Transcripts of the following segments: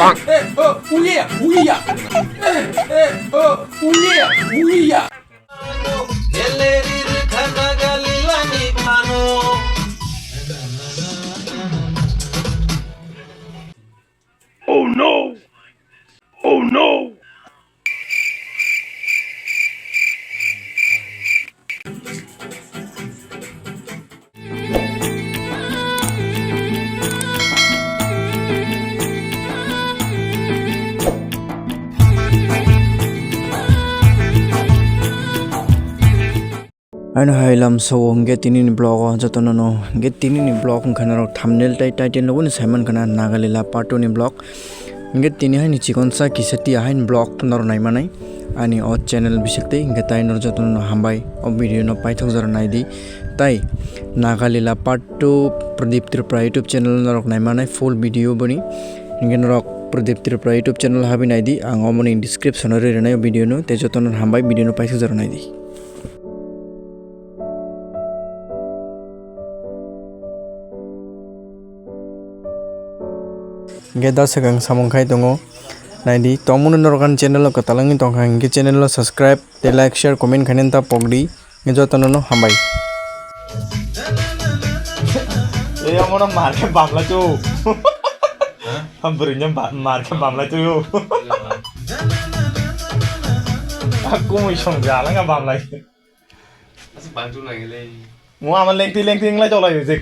Oh no! Oh no! Ano hailam so get in blog jatono no get in blog khana thumbnail title logo ni Simon kana NAGA LILA part 2 ni blog get tini hai ni chikon sa kisati hain blog nor nai manai ani o channel bisekte get tai nor jatono no hambai o video no paithok jar naidi tai NAGA LILA part 2 Pradeep Tripura YouTube channel norok nai manai full video bani ngen rok Pradeep Tripura YouTube channel habi naidi ang omoni description re renai video no te jatono hambai video no paithok jar naidi Geda segang samong khai tongo naidi tongmun norokan channel ko talangi tongkha nge channel lo subscribe te like share comment khanen ta pogdi nge jotono no hambai ये हमारा मार के बामला चो हम बरिnya मार के बामला चो aku mau isong jalan nggak bam lagi masih bantu lagi lagi mau aman lengti lagi coba lagi sih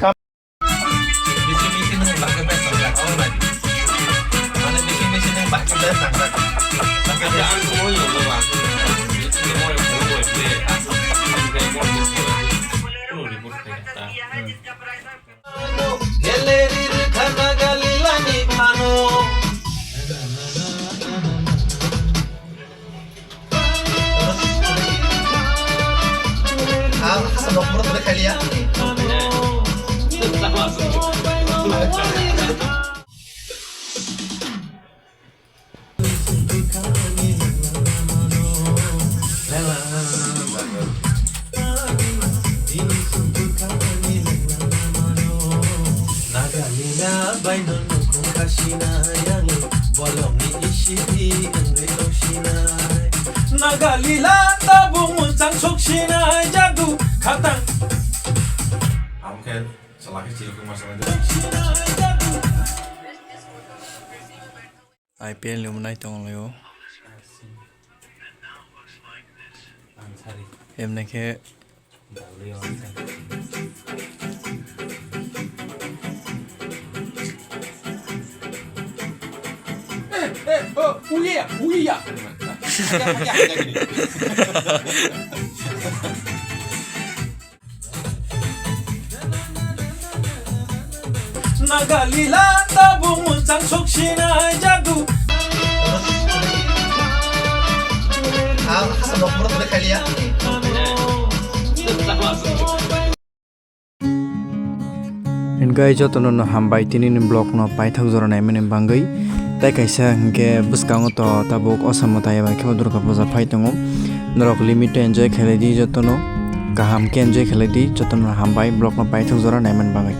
Naga lila tabung muncang soksinai jadu katang. Oke, salah kecil ke masalah itu. IPL lumunai tong leo em nake Uya. Naga lila tabung muncang soksinai jadu. Engai jotono no hambai tini ni blog no paithok jora nai mane bangai tai kaisa hingke buskango to tabuk osamo taiba khebo durga puja phaitongo norok limit enjoy khelai di jotono kaham ke enjoy khelai di jotono hambai blog no paithok jora nai man bangai